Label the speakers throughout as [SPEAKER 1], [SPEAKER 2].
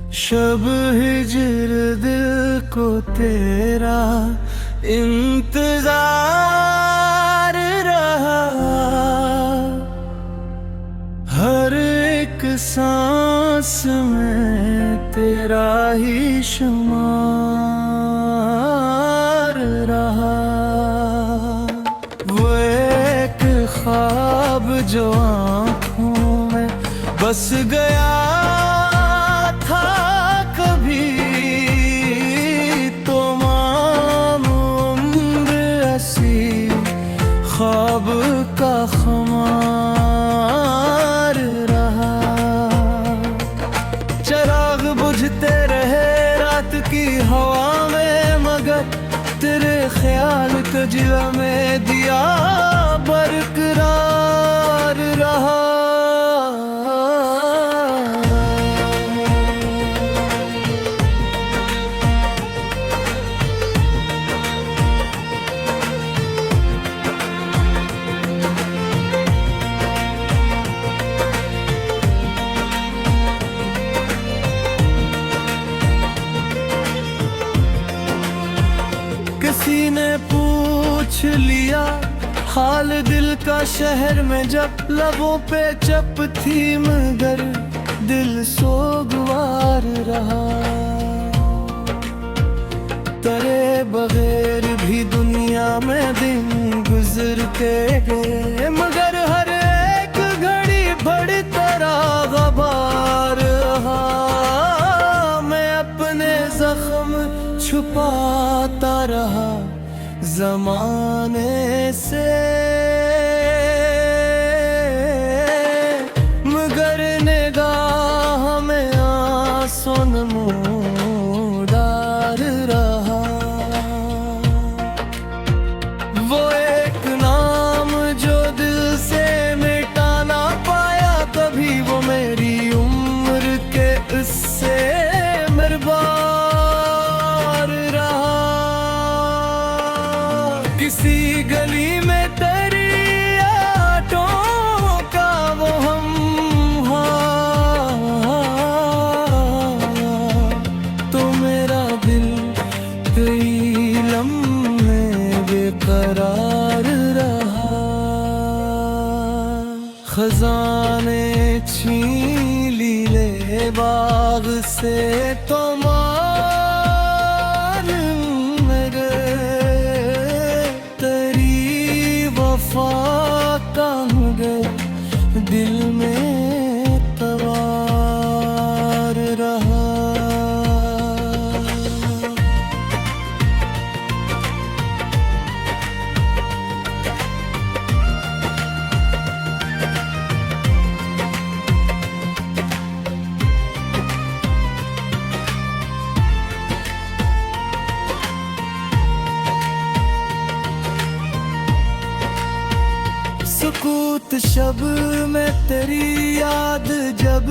[SPEAKER 1] शब हिजर दिल को तेरा इंतजार रहा, हर एक सांस में तेरा ही शुमार रहा। वो एक ख्वाब जो आँखों में बस गया था कभी, तो माम उम्र ऐसी ख्वाब का खुमार रहा। चिराग बुझते रहे रात की हवा में, मगर तेरे ख्याल को जिया में दिया बरकरार रहा। किसी ने पूछ लिया हाल दिल का शहर में, जब लबों पे चप थी मगर दिल सोगवार रहा। तेरे बगैर भी दुनिया में दिन गुजर के गए, मगर हर एक घड़ी बड़ी तरह गबार रहा। मैं अपने जख्म छुपाता रहा ज़माने से, मगर निगाह में आंसू नमूदार रहा। वो एक नाम जो दिल से मिटा ना पाया कभी, वो मेरी उम्र के उससे मेहरबान रहा। किसी गली में तेरी आटों का वो हम तो मेरा दिल कई लम्हे बेकरार रहा। खजाने छीन लिए बाग से तो दिल में तवार रहा। सुकूत शब में तेरी याद जब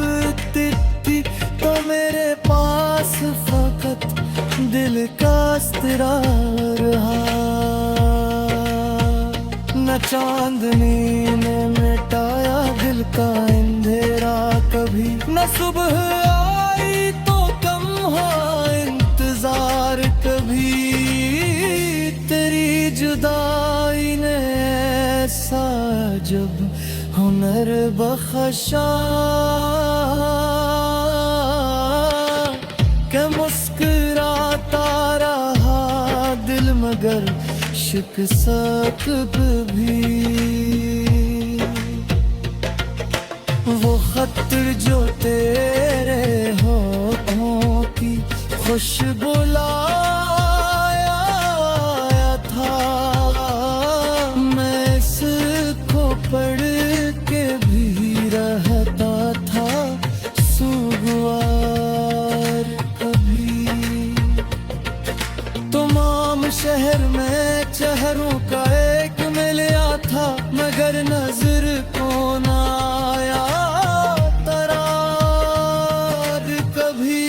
[SPEAKER 1] थी, तो मेरे पास फकत दिल का इस्तरार रहा। न चांदनी ने मिटाया दिल का अंधेरा कभी, न सुबह आई तो कम हो इंतजार कभी। तेरी जुदाई ने ऐसा जब हुनर बख्शा कि मुस्कुराता रहा दिल, मगर शिकस्त भी। वो खत जो तेरे होठों की खुशबू लाया था, मैं इसको पढ़ के भी रहता था सुगवार कभी। तमाम शहर में चेहरों का एक मिलिया था, मगर नजर को ना आया तरार कभी।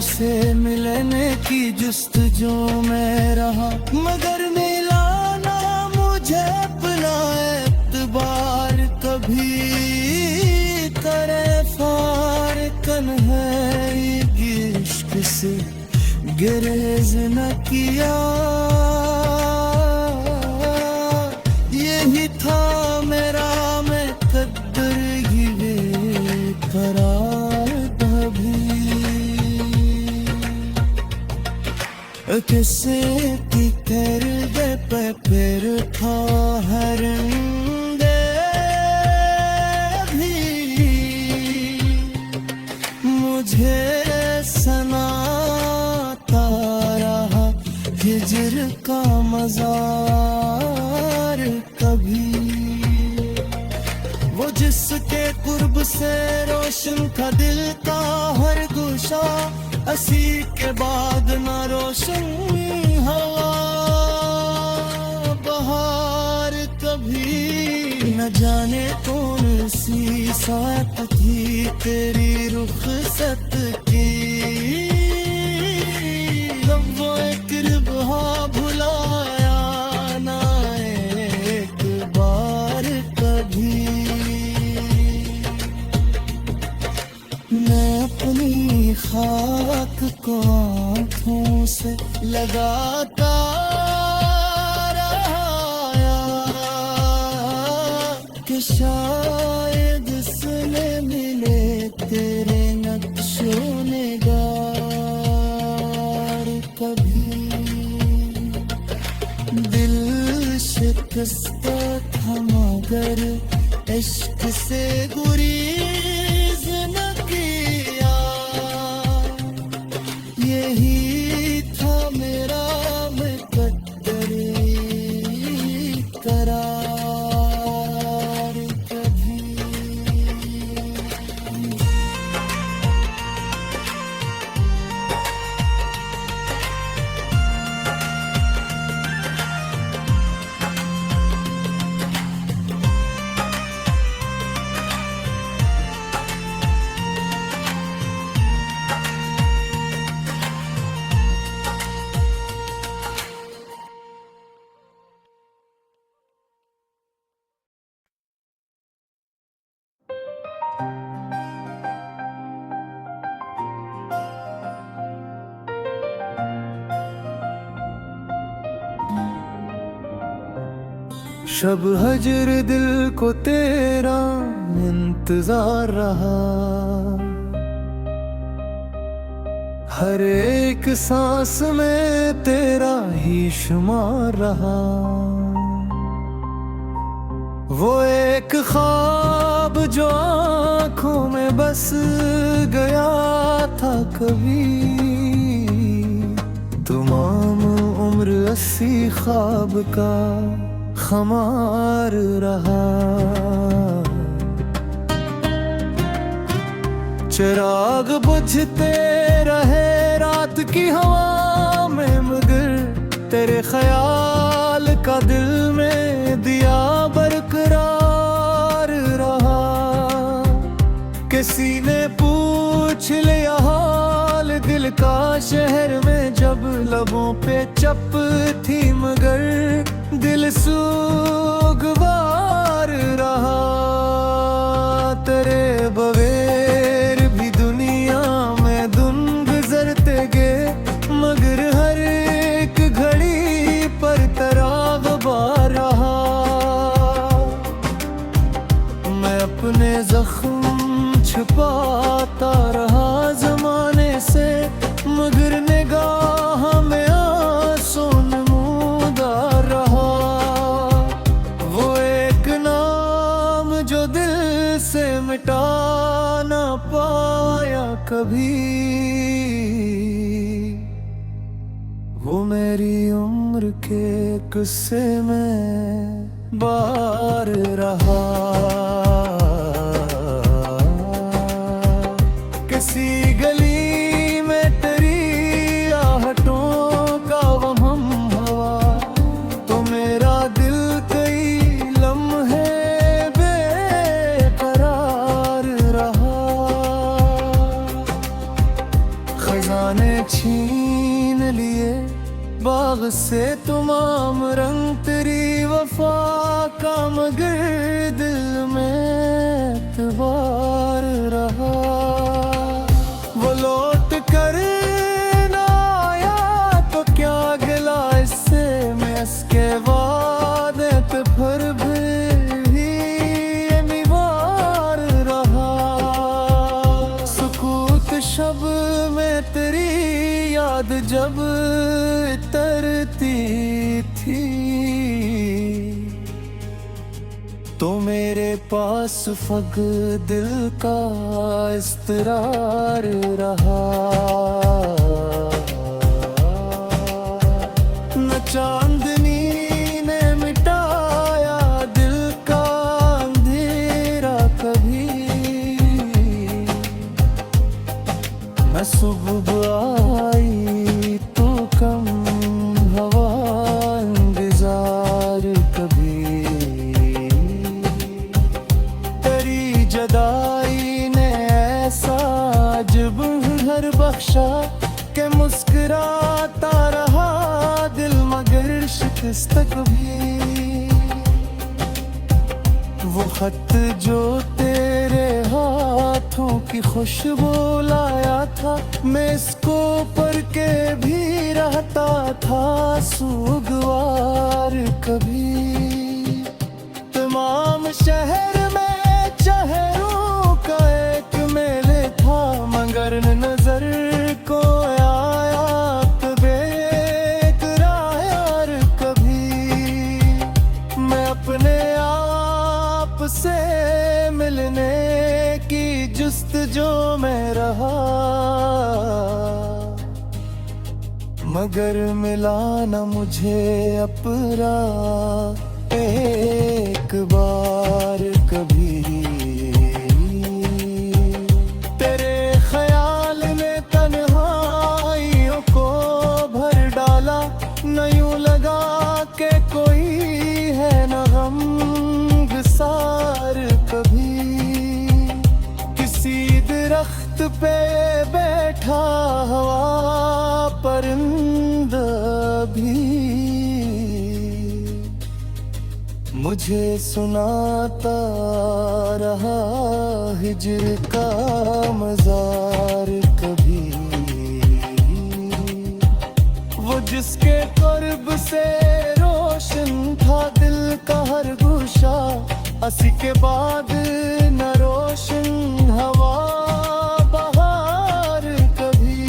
[SPEAKER 1] से मिलने की जुस्तजू में रहा, मगर मिला ना मुझे अपना एतबार कभी। करे फार कन्हैया की इश्क से गिरेज न किया, यही था मेरा मैं कद्दर ही बेकरार कभी। किसे की कर दे पे फिर था हरंदे भी, मुझे सनाता रहा हिजर का मज़ार कभी। वो जिसके कुर्ब से रोशन था दिल का हर गुशा, असी के बाद न रोशन हवा बहार कभी। न जाने कौन सी साथ थी तेरी रुखसत की, जब वो एक रिबहा भुलाया ना एक बार कभी। मैं अपनी खाक को आँखों से लगाता रहा कि शायद इसने मिले तेरे नक्शो निगार कभी। दिल शिकस्त था मगर इश्क से गुरीज न किया, यही था मेरा मुकद्दरी करार कभी। शब हजर दिल को तेरा इंतजार रहा, हर एक सांस में तेरा ही शुमार रहा। वो एक ख्वाब जो आँखों में बस गया था कभी, तमाम उम्र अस्सी ख्वाब का खमार रहा। चिराग बुझते रहे रात की हवा में, मगर तेरे ख्याल का दिल में दिया बरकरार रहा। किसी ने पूछ लिया हाल दिल का शहर में, जब लबों पे चप थी मगर दिल सूगवार रहा। तेरे बगैर भी दुनिया में दिन गुजरते गए, मगर हर एक घड़ी पर तेरा ग़बार रहा। मैं अपने जख्म छुपाता रहा ज़माने से, मगर निगाह में आंसू नमूदार रहा। वो एक नाम जो दिल से मिटा ना पाया कभी, वो मेरी उम्र के किस्से में बार रहा। किसी गली में तेरी आहटों का वहम हवा, तो मेरा दिल कई लम्हे बेकरार रहा। खजाने से तमाम रंग तेरी वफा का, मगर दिल में एतबार रहा। वो लौट कर ना आया तो क्या गिला इससे, मैं इसके वादे पे फिर भी अनिवार रहा। सुकूत शब में तेरी याद जब तरती थी, तो मेरे पास फग दिल का इस्तरार रहा। न चांदनी ने मिटाया दिल का अंधेरा कभी, मैं सुबह आई तो कम हवा इंतजार कभी। तेरी जदाई ने ऐसा अजब हर बख्शा के मुस्कुराता रहा दिल, मगर शिकस्त कभी। वो खत जो तेरे हाथों की खुशबू लाया था, मैं इसको पढ़ के भी रहता था सुगवार कभी। तमाम शहर में चेहरों का एक मेले था, मगर नजर को आया बेकरार कभी। मैं अपने आप से मिलने की जुस्तजू में रहा, मगर मिला न मुझे अपना एक बार कभी। तेरे ख्याल ने तन्हाइयों को भर डाला, न यूं लगा के कोई है न गमगसार कभी। किसी दरख्त पे बैठा हवा परिंदा भी मुझे सुनाता रहा हिज्र का मज़ार कभी। वो जिसके क़ुर्ब से रोशन था दिल का हर गुशा, असी के बाद न रोशन हवा बहार कभी।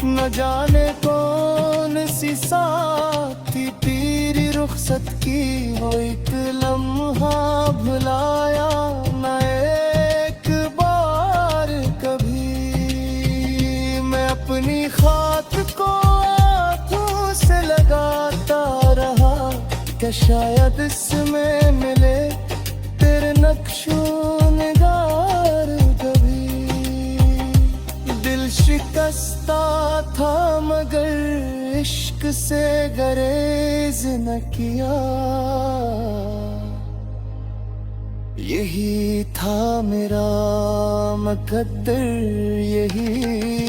[SPEAKER 1] न जाने कौन सी साथी तेरी रुखसत की, हो एक लम्हा भुलाया न एक बार कभी। मैं अपनी खात को आँखों से लगाता रहा, क्या शायद इसमें मिले तेरे नक्शो निगार कभी। दिल शिकस्ता था मगर इश्क से गरेज न किया, यही था मेरा मुकद्दर, यही